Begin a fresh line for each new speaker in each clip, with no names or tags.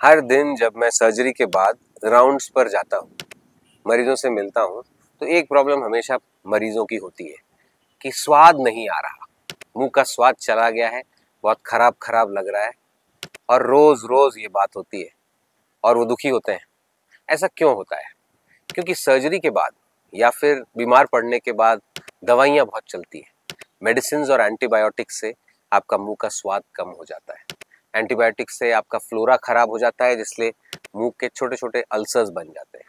हर दिन जब मैं सर्जरी के बाद राउंड्स पर जाता हूँ, मरीजों से मिलता हूँ, तो एक प्रॉब्लम हमेशा मरीजों की होती है कि स्वाद नहीं आ रहा, मुंह का स्वाद चला गया है, बहुत खराब खराब लग रहा है और रोज रोज ये बात होती है और वो दुखी होते हैं। ऐसा क्यों होता है? क्योंकि सर्जरी के बाद या फिर बीमार पड़ने के बाद दवाइयाँ बहुत चलती हैं। मेडिसिन और एंटीबायोटिक्स से आपका मुंह का स्वाद कम हो जाता है। एंटीबायोटिक्स से आपका फ्लोरा खराब हो जाता है, जिससे मुंह के छोटे छोटे अल्सर्स बन जाते हैं।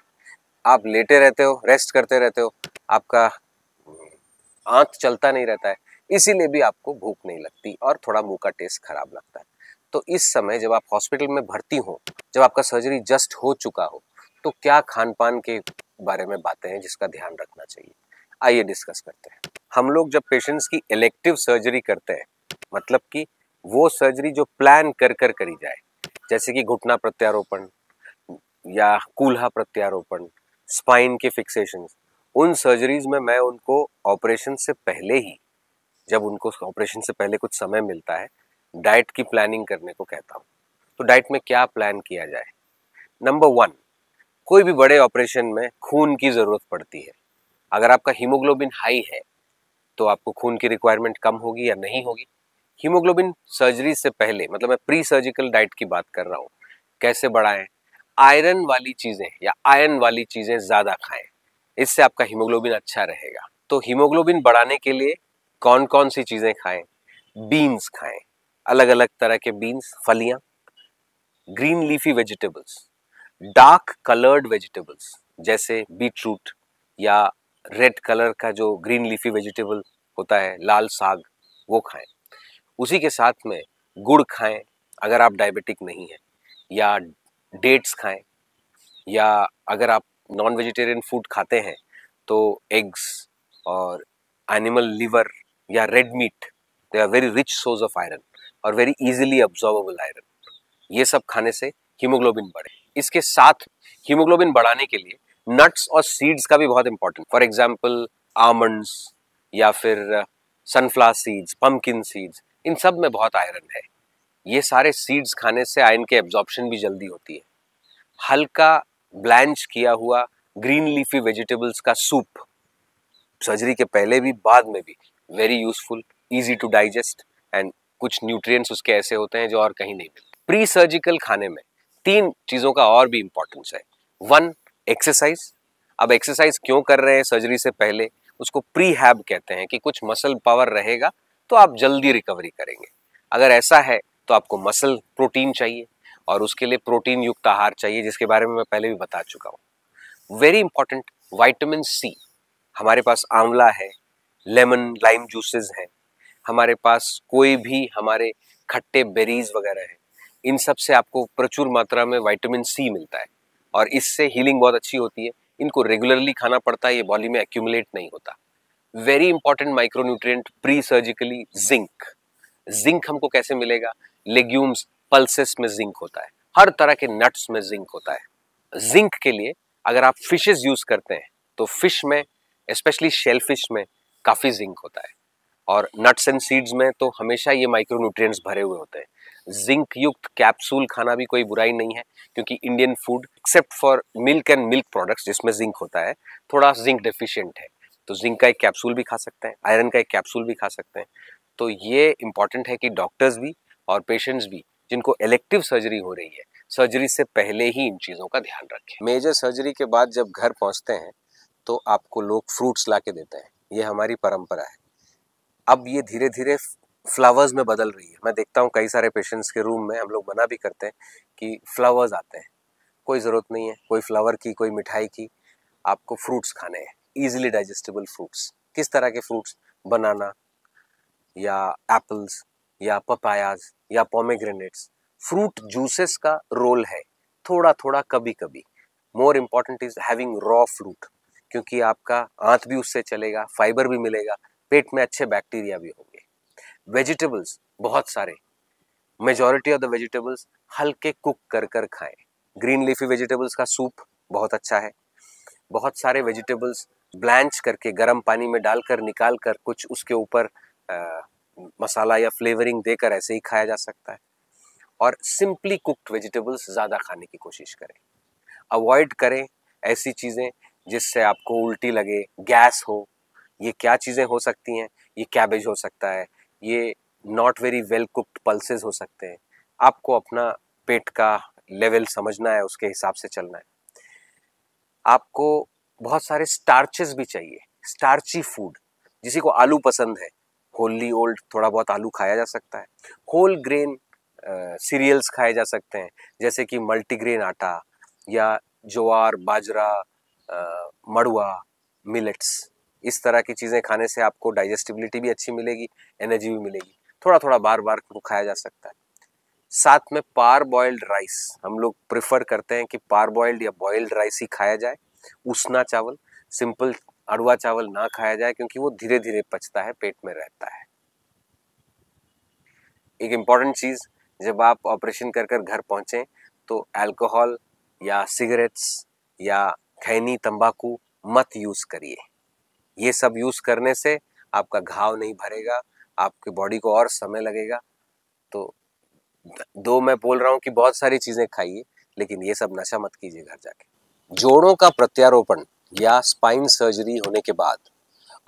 आप लेटे रहते हो, रेस्ट करते रहते हो, आपका आंत चलता नहीं रहता है, इसीलिए भी आपको भूख नहीं लगती और थोड़ा मुंह का टेस्ट खराब लगता है। तो इस समय जब आप हॉस्पिटल में भर्ती हो, जब आपका सर्जरी जस्ट हो चुका हो, तो क्या खान पान के बारे में बातें हैं जिसका ध्यान रखना चाहिए, आइए डिस्कस करते हैं। हम लोग जब पेशेंट्स की इलेक्टिव सर्जरी करते हैं, मतलब कि वो सर्जरी जो प्लान कर कर करी जाए, जैसे कि घुटना प्रत्यारोपण या कूल्हा प्रत्यारोपण, स्पाइन के फिक्सेशन, उन सर्जरीज में मैं उनको ऑपरेशन से पहले ही, जब उनको ऑपरेशन से पहले कुछ समय मिलता है, डाइट की प्लानिंग करने को कहता हूँ। तो डाइट में क्या प्लान किया जाए? नंबर 1, कोई भी बड़े ऑपरेशन में खून की जरूरत पड़ती है। अगर आपका हीमोग्लोबिन हाई है तो आपको खून की रिक्वायरमेंट कम होगी या नहीं होगी? हीमोग्लोबिन सर्जरी से पहले, मतलब मैं प्री सर्जिकल डाइट की बात कर रहा हूँ, कैसे बढ़ाएं? आयरन वाली चीजें या आयरन वाली चीजें ज्यादा खाएं, इससे आपका हीमोग्लोबिन अच्छा रहेगा। तो हीमोग्लोबिन बढ़ाने के लिए कौन कौन सी चीजें खाएं? बीन्स खाएं, अलग अलग तरह के बीन्स, फलियां, green leafy vegetables, dark coloured vegetables जैसे बीटरूट या रेड कलर का जो ग्रीन लीफी वेजिटेबल होता है, लाल साग, वो खाएं। उसी के साथ में गुड़ खाएं अगर आप डायबिटिक नहीं हैं, या डेट्स खाएं, या अगर आप नॉन वेजिटेरियन फूड खाते हैं तो एग्स और एनिमल लिवर या red meat, they are very rich source of iron और वेरी इजीली अब्सॉर्बेबल आयरन। ये सब खाने से हीमोग्लोबिन बढ़े। इसके साथ हीमोग्लोबिन बढ़ाने के लिए नट्स और सीड्स का भी बहुत इंपॉर्टेंट, फॉर एग्जाम्पल आमंड्स या फिर सनफ्लावर सीड्स, पंपकिन सीड्स, इन सब में बहुत आयरन है। ये सारे सीड्स खाने से आयरन के एब्जॉर्प्शन भी जल्दी होती है। हल्का ब्लैंच किया हुआ ग्रीन लीफी वेजिटेबल्स का सूप, सर्जरी के पहले भी बाद में भी, very useful, easy to digest, and कुछ न्यूट्रिएंट्स उसके ऐसे होते हैं जो और कहीं नहीं मिलते। प्री सर्जिकल खाने में 3 चीजों का और भी इंपॉर्टेंस है। 1, एक्सरसाइज। अब एक्सरसाइज क्यों कर रहे हैं सर्जरी से पहले? उसको प्री हैब कहते हैं, कि कुछ मसल पावर रहेगा तो आप जल्दी रिकवरी करेंगे। अगर ऐसा है तो आपको मसल प्रोटीन चाहिए और उसके लिए प्रोटीन युक्त आहार चाहिए, जिसके बारे में मैं पहले भी बता चुका हूँ। Very important, vitamin C. हमारे पास आंवला है, लेमन लाइम जूसेस हैं, हमारे पास कोई भी हमारे खट्टे बेरीज वगैरह हैं, इन सब से आपको प्रचुर मात्रा में विटामिन सी मिलता है और इससे हीलिंग बहुत अच्छी होती है। इनको रेगुलरली खाना पड़ता है, ये बॉडी में एक्यूमुलेट नहीं होता। Very important micronutrient pre surgically, zinc. Zinc हमको कैसे मिलेगा? लेग्यूम्स, पल्सेस में जिंक होता है, हर तरह के नट्स में जिंक होता है। जिंक के लिए अगर आप फिशेस यूज करते हैं तो फिश में, स्पेशली शेल फिश में, काफी जिंक होता है, और नट्स एंड सीड्स में तो हमेशा ये माइक्रोन्यूट्रिएंट्स भरे हुए होते हैं। जिंक युक्त कैप्सूल खाना भी कोई बुराई नहीं है, क्योंकि Indian food except for milk and milk products जिसमें जिंक होता है, थोड़ा जिंक डेफिशिएंट है, तो जिंक का एक कैप्सूल भी खा सकते हैं, आयरन का एक कैप्सूल भी खा सकते हैं। तो ये इंपॉर्टेंट है कि डॉक्टर्स भी और पेशेंट्स भी, जिनको इलेक्टिव सर्जरी हो रही है, सर्जरी से पहले ही इन चीजों का ध्यान रखें। मेजर सर्जरी के बाद जब घर पहुंचते हैं तो आपको लोग फ्रूट्स ला के देते हैं, ये हमारी परंपरा है। अब ये धीरे धीरे फ्लावर्स में बदल रही है। मैं देखता हूँ कई सारे पेशेंट्स के रूम में हम लोग मना भी करते हैं कि फ्लावर्स आते हैं, कोई ज़रूरत नहीं है कोई फ्लावर की, कोई मिठाई की, आपको फ्रूट्स खाने हैं, इजीली डाइजेस्टेबल फ्रूट्स। किस तरह के फ्रूट्स? बनाना या एप्पल्स या पपायाज या पोमेग्रेनेट्स। फ्रूट जूसेस का रोल है थोड़ा थोड़ा कभी कभी। More important is having raw fruit, क्योंकि आपका आंत भी उससे चलेगा, फाइबर भी मिलेगा, पेट में अच्छे बैक्टीरिया भी होंगे। वेजिटेबल्स बहुत सारे, मेजॉरिटी ऑफ द वेजिटेबल्स हल्के कुक कर कर खाएं। ग्रीन लीफी वेजिटेबल्स का सूप बहुत अच्छा है। बहुत सारे वेजिटेबल्स ब्लैंच करके गर्म पानी में डालकर निकाल कर कुछ उसके ऊपर मसाला या फ्लेवरिंग देकर ऐसे ही खाया जा सकता है। और सिंपली कुक्ड वेजिटेबल्स ज़्यादा खाने की कोशिश करें। अवॉइड करें ऐसी चीज़ें जिससे आपको उल्टी लगे, गैस हो। ये क्या चीज़ें हो सकती हैं? ये कैबेज हो सकता है, ये not very well cooked pulses हो सकते हैं। आपको अपना पेट का लेवल समझना है, उसके हिसाब से चलना है। आपको बहुत सारे स्टार्चेस भी चाहिए, स्टार्ची फूड। जिसी को आलू पसंद है, होली ओल्ड थोड़ा बहुत आलू खाया जा सकता है। होल ग्रेन सीरियल्स खाए जा सकते हैं, जैसे कि मल्टीग्रेन आटा या ज्वार, बाजरा, मड़ुआ, मिलेट्स। इस तरह की चीज़ें खाने से आपको डाइजेस्टिबिलिटी भी अच्छी मिलेगी, एनर्जी भी मिलेगी। थोड़ा थोड़ा बार बार खाया जा सकता है। साथ में पार बॉइल्ड राइस, हम लोग प्रेफर करते हैं कि पार बॉइल्ड या बॉइल्ड राइस ही खाया जाए। उसना चावल, सिंपल अड़ुआ चावल ना खाया जाए, क्योंकि वो धीरे धीरे पचता है, पेट में रहता है। एक इम्पॉर्टेंट चीज़, जब आप ऑपरेशन कर कर घर पहुंचे तो अल्कोहल या सिगरेट्स या खैनी तंबाकू मत यूज़ करिए। ये सब यूज़ करने से आपका घाव नहीं भरेगा, आपकी बॉडी को और समय लगेगा। तो दो मैं बोल रहा हूँ कि बहुत सारी चीज़ें खाइए, लेकिन ये सब नशा मत कीजिए घर जाके। जोड़ों का प्रत्यारोपण या स्पाइन सर्जरी होने के बाद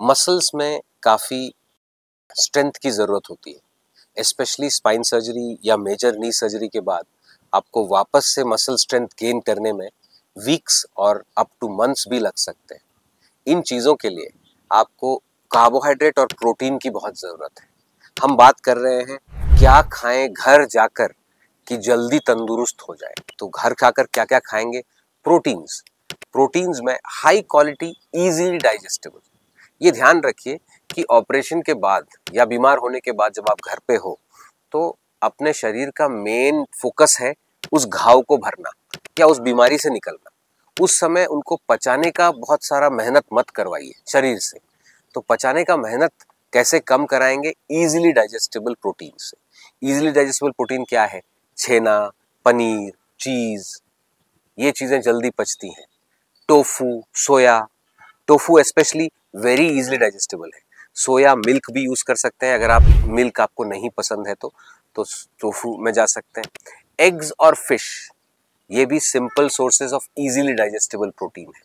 मसल्स में काफ़ी स्ट्रेंथ की ज़रूरत होती है। स्पेशली स्पाइन सर्जरी या मेजर नी सर्जरी के बाद आपको वापस से मसल स्ट्रेंथ गेन करने में वीक्स और अप टू मंथ्स भी लग सकते हैं। इन चीज़ों के लिए आपको कार्बोहाइड्रेट और प्रोटीन की बहुत ज़रूरत है। हम बात कर रहे हैं क्या खाएं घर जाकर कि जल्दी तंदुरुस्त हो जाए। तो घर खाकर क्या क्या खाएंगे? प्रोटीन्स। प्रोटीन्स में हाई क्वालिटी, इजीली डाइजेस्टेबल। ये ध्यान रखिए कि ऑपरेशन के बाद या बीमार होने के बाद जब आप घर पे हो तो अपने शरीर का मेन फोकस है उस घाव को भरना या उस बीमारी से निकलना। उस समय उनको पचाने का बहुत सारा मेहनत मत करवाइए शरीर से। तो पचाने का मेहनत कैसे कम कराएंगे? इजीली डाइजेस्टेबल प्रोटीन से। इजीली डाइजेस्टेबल प्रोटीन क्या है? छेना, पनीर, चीज, ये चीजें जल्दी पचती हैं। Tofu, soya, tofu specially very easily digestible है। सोया मिल्क भी यूज कर सकते हैं, अगर आप मिल्क आपको नहीं पसंद है तो टोफू में जा सकते हैं। एग्स और फिश, ये भी simple sources of easily digestible protein है।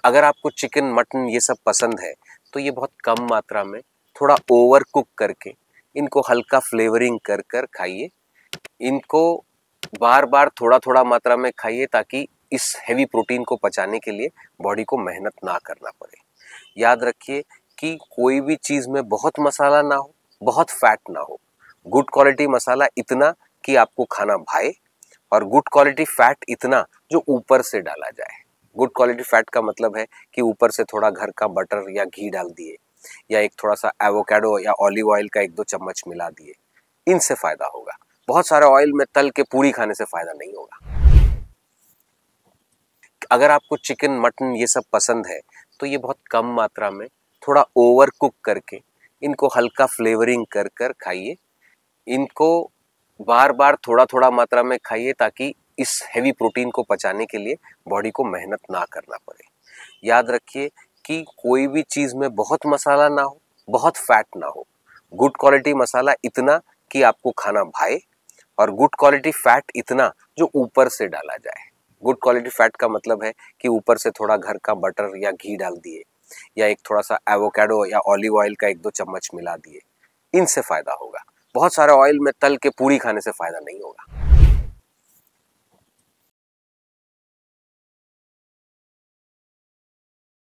अगर आपको चिकन, मटन ये सब पसंद है तो ये बहुत कम मात्रा में थोड़ा ओवर कुक करके इनको हल्का फ्लेवरिंग कर कर खाइए। इनको बार बार थोड़ा थोड़ा मात्रा में खाइए ताकि इस हेवी प्रोटीन को पचाने के लिए बॉडी को मेहनत ना करना पड़े। याद रखिए कि कोई भी चीज़ में बहुत मसाला ना हो, बहुत फैट ना हो। गुड क्वालिटी मसाला इतना कि आपको खाना भाए, और गुड क्वालिटी फैट इतना जो ऊपर से डाला जाए। गुड क्वालिटी फैट का मतलब है कि ऊपर से थोड़ा घर का बटर या घी डाल दिए, या एक थोड़ा सा एवोकाडो या ऑलिव ऑयल का 1-2 चम्मच मिला दिए। इनसे फायदा होगा। बहुत सारे ऑयल में तल के पूरी खाने से फायदा नहीं होगा। अगर आपको चिकन, मटन ये सब पसंद है तो ये बहुत कम मात्रा में थोड़ा ओवर कुक करके इनको हल्का फ्लेवरिंग कर कर खाइए। इनको बार बार थोड़ा थोड़ा मात्रा में खाइए ताकि इस हेवी प्रोटीन को पचाने के लिए बॉडी को मेहनत ना करना पड़े। याद रखिए कि कोई भी चीज़ में बहुत मसाला ना हो, बहुत फैट ना हो। गुड क्वालिटी मसाला इतना कि आपको खाना भाए, और गुड क्वालिटी फैट इतना जो ऊपर से डाला जाए। गुड क्वालिटी फैट का मतलब है कि ऊपर से थोड़ा घर का बटर या घी डाल दिए, या एक थोड़ा सा एवोकाडो या ऑलिव ऑयल का 1-2 चम्मच मिला दिए। इनसे फायदा होगा। बहुत सारे ऑयल में तल के पूरी खाने से फायदा नहीं होगा।